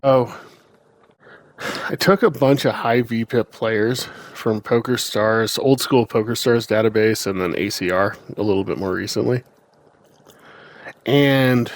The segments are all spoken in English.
Oh, I took a bunch of high VPIP players from PokerStars, old school PokerStars database, and then ACR a little bit more recently. And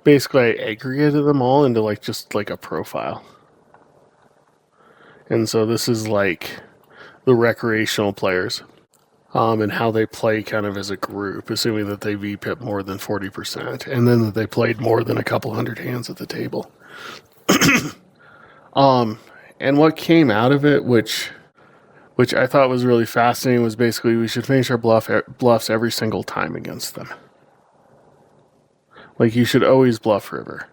basically I aggregated them all into like just like a profile. And so this is like the recreational players and how they play kind of as a group, assuming that they VPIP more than 40%, and then that they played more than a couple hundred hands at the table. And what came out of it, which I thought was really fascinating, was basically we should finish our bluffs every single time against them. Like, you should always bluff river.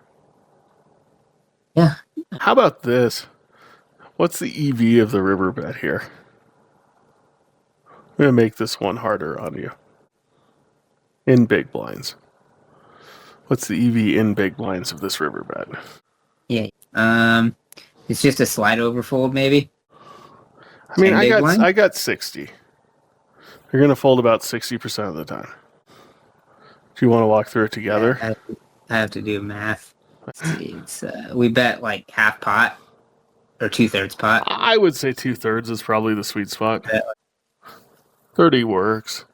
Yeah. How about this? What's the EV of the river bet here? I'm going to make this one harder on you. In big blinds. What's the EV in big blinds of this river bet? Yeah. It's just a slide overfold, maybe. I mean, I got 60. You're going to fold about 60% of the time. Do you want to walk through it together? Yeah, I have to do math. Let's see. We bet like half pot or 2/3 pot. I would say 2/3 is probably the sweet spot. 30 works.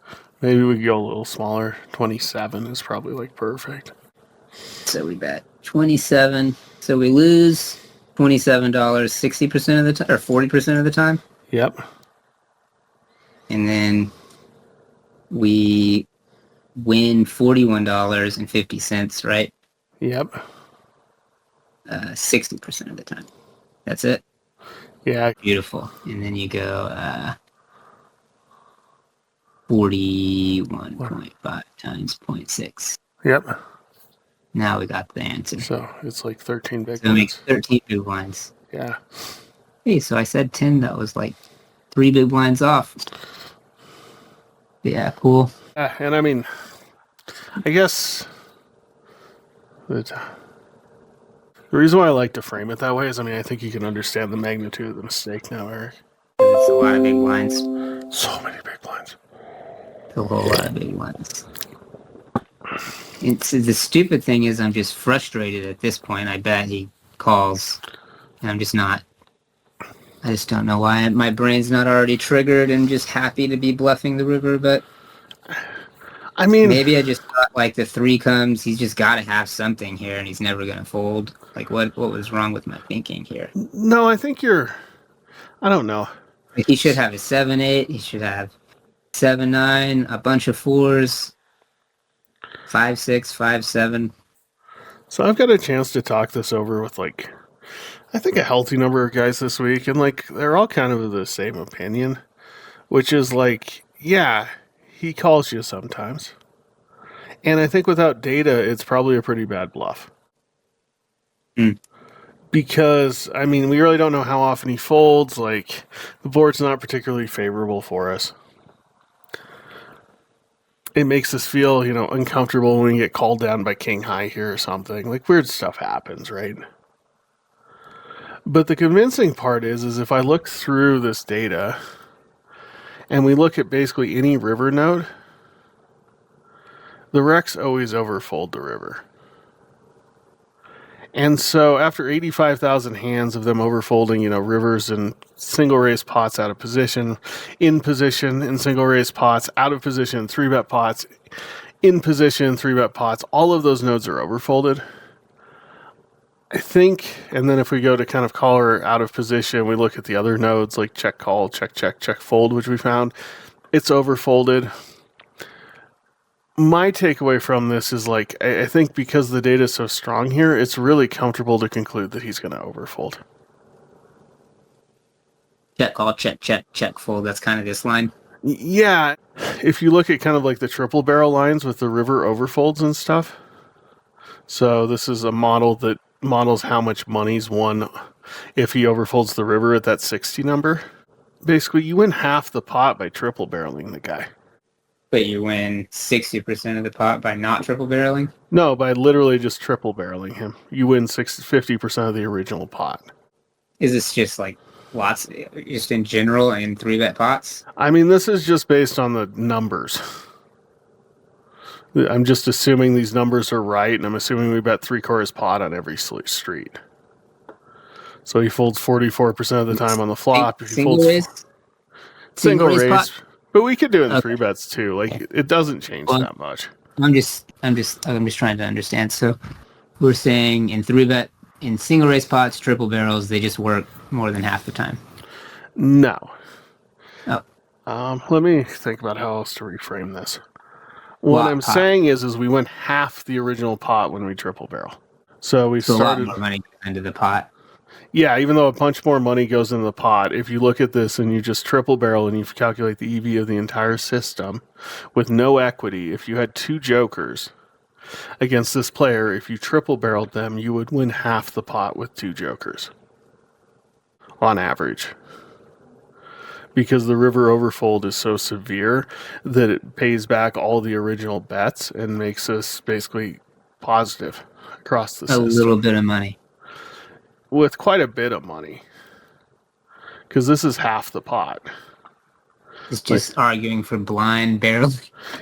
Maybe we could go a little smaller. 27 is probably like perfect. So we bet 27. So we lose $27 60% of the time or 40% of the time. Yep. And then we win $41.50, right? Yep. 60% of the time. That's it. Yeah. Beautiful. And then you go 41.5 times 0.6. Yep. Now we got the answer. So it's like 13 big so it makes 13 big blinds. Yeah. Hey, so I said 10. That was like 3 big blinds off. Yeah, cool. And I mean, I guess the reason why I like to frame it that way is, I mean, I think you can understand the magnitude of the mistake now, Eric. It's a lot of big blinds. So many big blinds. A whole lot of big blinds. It's, the stupid thing is I'm just frustrated at this point. I bet he calls, and I'm just not. I just don't know why my brain's not already triggered and just happy to be bluffing the river, but I mean, maybe I just thought like the 3 comes, he's just got to have something here and he's never going to fold. Like what was wrong with my thinking here? No, I think I don't know. Like he should have a 7-8, he should have 7-9, a bunch of 4s, 5-6, 5-7. So I've got a chance to talk this over with like, I think a healthy number of guys this week, and like they're all kind of the same opinion, which is like, yeah, he calls you sometimes. And I think without data, it's probably a pretty bad bluff. Because, I mean, we really don't know how often he folds. Like, the board's not particularly favorable for us. It makes us feel, uncomfortable when we get called down by king high here or something. Like, weird stuff happens, right? But the convincing part is if I look through this data and we look at basically any river node, the Recs always overfold the river. And so after 85,000 hands of them overfolding, rivers and single raise pots out of position, in position in single raise pots, out of position, 3-bet pots, in position, 3-bet pots, all of those nodes are overfolded. I think, and then if we go to kind of call or out of position, we look at the other nodes like check call, check, check, check fold, which we found, it's overfolded. My takeaway from this is like, I think because the data is so strong here, it's really comfortable to conclude that he's going to overfold. Check call, check, check, check fold. That's kind of this line. Yeah. If you look at kind of like the triple barrel lines with the river overfolds and stuff. So this is a model that models how much money's won if he overfolds the river at that 60 number. Basically, you win half the pot by triple barreling the guy. But you win 60% of the pot by not triple barreling? No, by literally just triple barreling him. You win 50% of the original pot. Is this just like lots, just in general in 3-bet pots? I mean, this is just based on the numbers. I'm just assuming these numbers are right, and I'm assuming we bet 3/4 pot on every street. So he folds 44% of the time on the flop. If he Single folds raise? single Raise pot? raise, but we could do it in Okay. 3-bets too. Like it doesn't change Well, that much. I'm just trying to understand. So we're saying in 3-bet, in single raise pots, triple barrels, they just work more than half the time. No. Oh, Let me think about how else to reframe this. What I'm pot. saying is we went half the original pot when we triple barrel. So we So started. a lot more money goes into the pot. Yeah, even though a bunch more money goes into the pot, if you look at this and you just triple barrel and you calculate the EV of the entire system with no equity, if you had 2 jokers against this player, if you triple barreled them, you would win half the pot with 2 jokers on average. Because the river overfold is so severe that it pays back all the original bets and makes us basically positive across the system. A little bit of money. With quite a bit of money. Because this is half the pot. It's just arguing for blind barrel.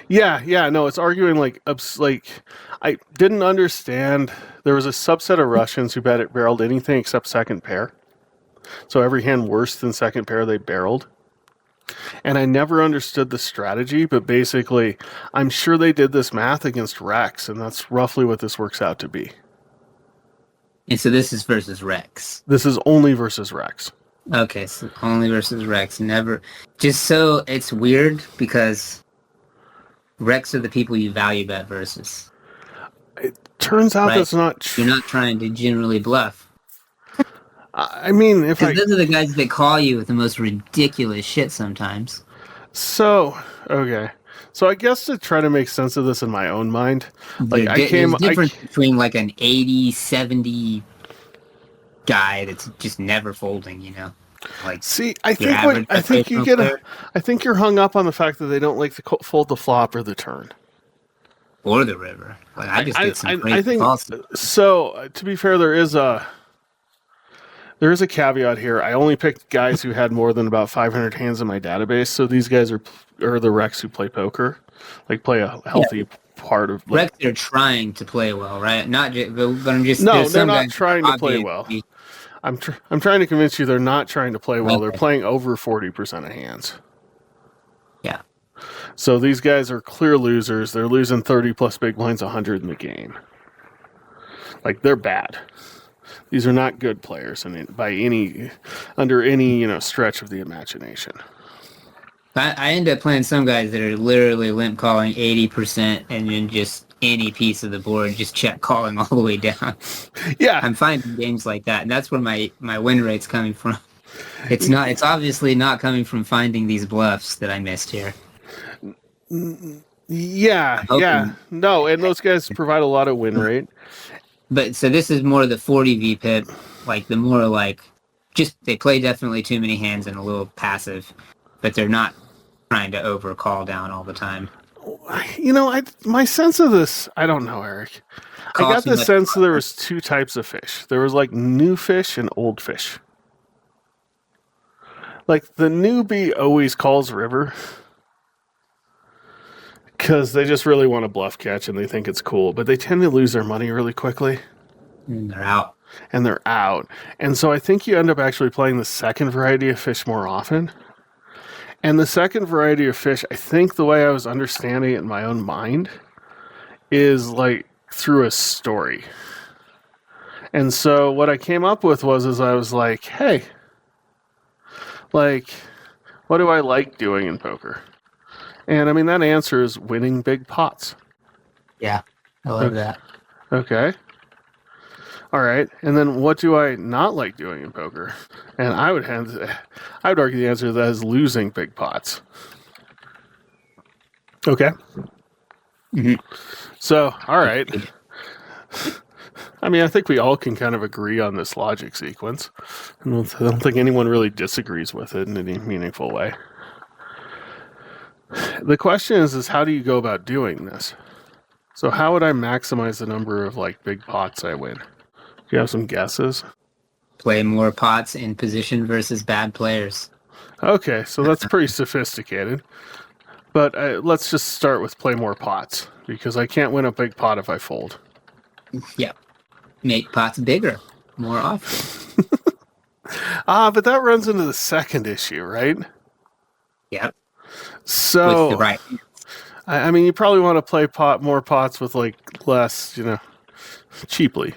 Yeah, no, it's arguing like I didn't understand. There was a subset of Russians who barreled anything except second pair. So every hand worse than second pair they barreled. And I never understood the strategy, but basically, I'm sure they did this math against Rex, and that's roughly what this works out to be. And so this is versus Rex. This is only versus Rex. Okay, so only versus Rex. Never. Just so it's weird because Rex are the people you value bet versus. It turns out that's not true. You're not trying to generally bluff. I mean, if Because those are the guys that call you with the most ridiculous shit sometimes. So, okay. So I guess to try to make sense of this in my own mind, like There's a difference between like an 80, 70 guy that's just never folding, you know? Like, see, I think you're hung up on the fact that they don't like to fold the flop or the turn. Or the river. Like, I just did some great I think calls. So, to be fair, there is a caveat here. I only picked guys who had more than about 500 hands in my database. So these guys are the Rex who play poker, like play a healthy part of. Rex are trying to play well, right? Not just, but I'm just. No, they're not trying to play well. I'm trying to convince you they're not trying to play well. Okay. They're playing over 40% of hands. Yeah. So these guys are clear losers. They're losing 30 plus big blinds, 100 in the game. Like they're bad. These are not good players, under any stretch of the imagination. I end up playing some guys that are literally limp calling 80% and then just any piece of the board just check calling all the way down. Yeah, I'm finding games like that, and that's where my win rate's coming from. It's obviously not coming from finding these bluffs that I missed here. Yeah. No, and those guys provide a lot of win rate. But so this is more the 40 VPIP, like the more like just they play definitely too many hands and a little passive, but they're not trying to overcall down all the time. My sense of this, I don't know, Eric. I got the sense that there was 2 types of fish. There was like new fish and old fish. Like the newbie always calls river because they just really want to bluff catch and they think it's cool, but they tend to lose their money really quickly. And they're out. And so I think you end up actually playing the second variety of fish more often. And the second variety of fish, I think the way I was understanding it in my own mind is like through a story. And so what I came up with was I was like, hey, like, what do I like doing in poker? And I mean, that answer is winning big pots. Yeah, I love that. Okay. All right. And then what do I not like doing in poker? And I would argue the answer to that is losing big pots. Okay. Mm-hmm. So, all right. I mean, I think we all can kind of agree on this logic sequence. I don't think anyone really disagrees with it in any meaningful way. The question is how do you go about doing this? So how would I maximize the number of like big pots I win? Do you have some guesses? Play more pots in position versus bad players. Okay, so that's pretty sophisticated. But let's just start with play more pots. because I can't win a big pot if I fold. Yep. Make pots bigger more often. But that runs into the second issue, right? Yep. So, With the right. I mean, you probably want to play more pots with like less, cheaply.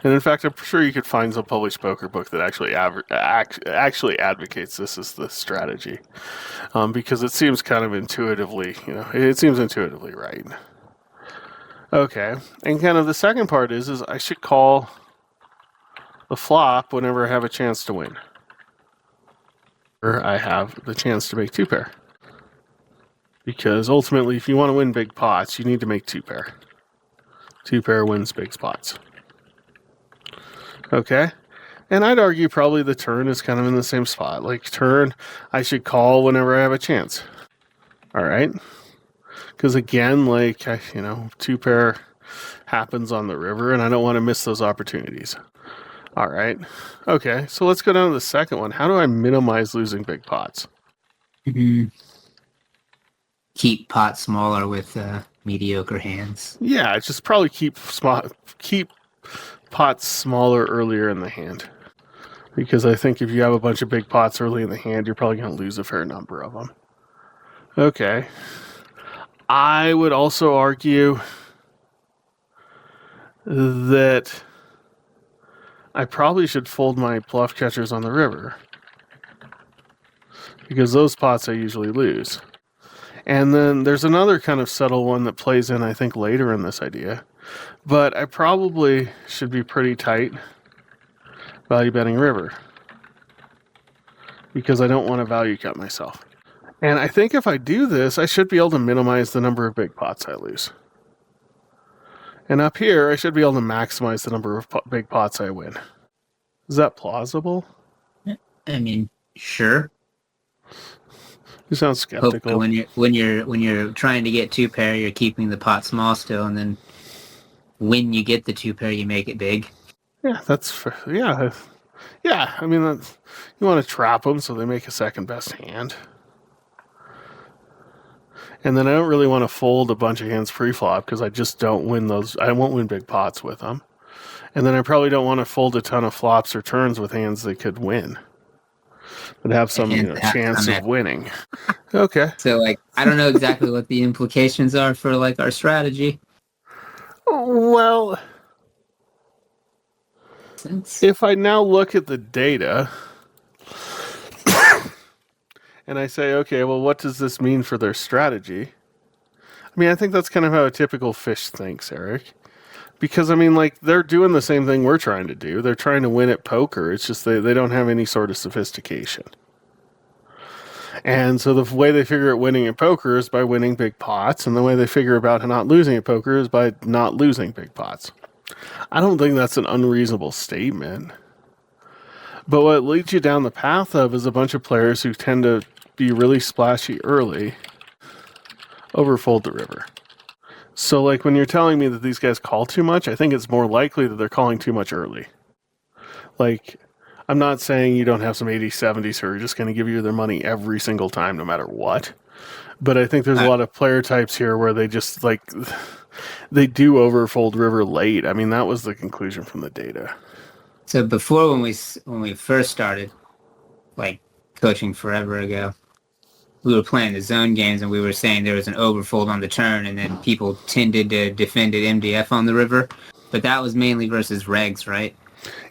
And in fact, I'm sure you could find some published poker book that actually actually advocates this as the strategy, because it seems kind of intuitively, it seems intuitively right. Okay, and kind of the second part is I should call the flop whenever I have a chance to win, or I have the chance to make two pair. Because ultimately, if you want to win big pots, you need to make two pair. Two pair wins big spots. Okay? And I'd argue probably the turn is kind of in the same spot. Like, turn, I should call whenever I have a chance. All right? Because again, like, two pair happens on the river, and I don't want to miss those opportunities. All right? Okay, so let's go down to the second one. How do I minimize losing big pots? Mm-hmm. Keep pots smaller with mediocre hands. Yeah, just probably keep pots smaller earlier in the hand. Because I think if you have a bunch of big pots early in the hand, you're probably going to lose a fair number of them. Okay. I would also argue that I probably should fold my bluff catchers on the river. Because those pots I usually lose. And then there's another kind of subtle one that plays in, I think, later in this idea. But I probably should be pretty tight value betting river. Because I don't want to value cut myself. And I think if I do this, I should be able to minimize the number of big pots I lose. And up here, I should be able to maximize the number of big pots I win. Is that plausible? I mean, sure. You sound skeptical. When you're trying to get two pair, you're keeping the pot small still, and then when you get the two pair, you make it big. Yeah, that's fair. Yeah. I mean, you want to trap them so they make a second best hand. And then I don't really want to fold a bunch of hands pre-flop because I just don't win those. I won't win big pots with them. And then I probably don't want to fold a ton of flops or turns with hands that could win. But have some chance of winning. Okay. So, I don't know exactly what the implications are for, our strategy. Well, if I now look at the data and I say, okay, well, what does this mean for their strategy? I mean, I think that's kind of how a typical fish thinks, Eric. Because, I mean, they're doing the same thing we're trying to do. They're trying to win at poker. It's just they don't have any sort of sophistication. And so the way they figure out winning at poker is by winning big pots, and the way they figure about not losing at poker is by not losing big pots. I don't think that's an unreasonable statement. But what leads you down the path of is a bunch of players who tend to be really splashy early, overfold the river. So, when you're telling me that these guys call too much, I think it's more likely that they're calling too much early. I'm not saying you don't have some 80s, 70s who are just going to give you their money every single time, no matter what. But I think there's a lot of player types here where they just, they do overfold river late. I mean, that was the conclusion from the data. So before, when we first started, coaching forever ago, we were playing the zone games, and we were saying there was an overfold on the turn, and then people tended to defend it MDF on the river. But that was mainly versus regs, right?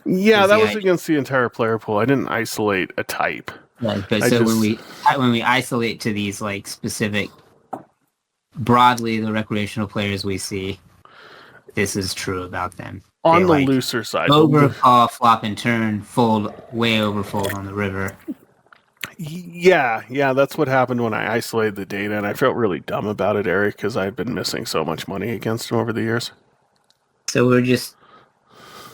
Yeah, that was against the entire player pool. I didn't isolate a type. Right, but when we isolate to these specific, broadly the recreational players we see, this is true about them. On the looser side, overcall, flop and turn, fold, way overfold on the river. Yeah, that's what happened when I isolated the data, and I felt really dumb about it, Eric, because I've been missing so much money against them over the years. So we're just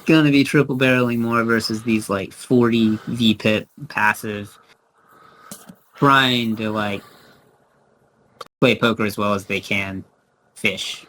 going to be triple barreling more versus these 40 VPIP passive, trying to play poker as well as they can fish.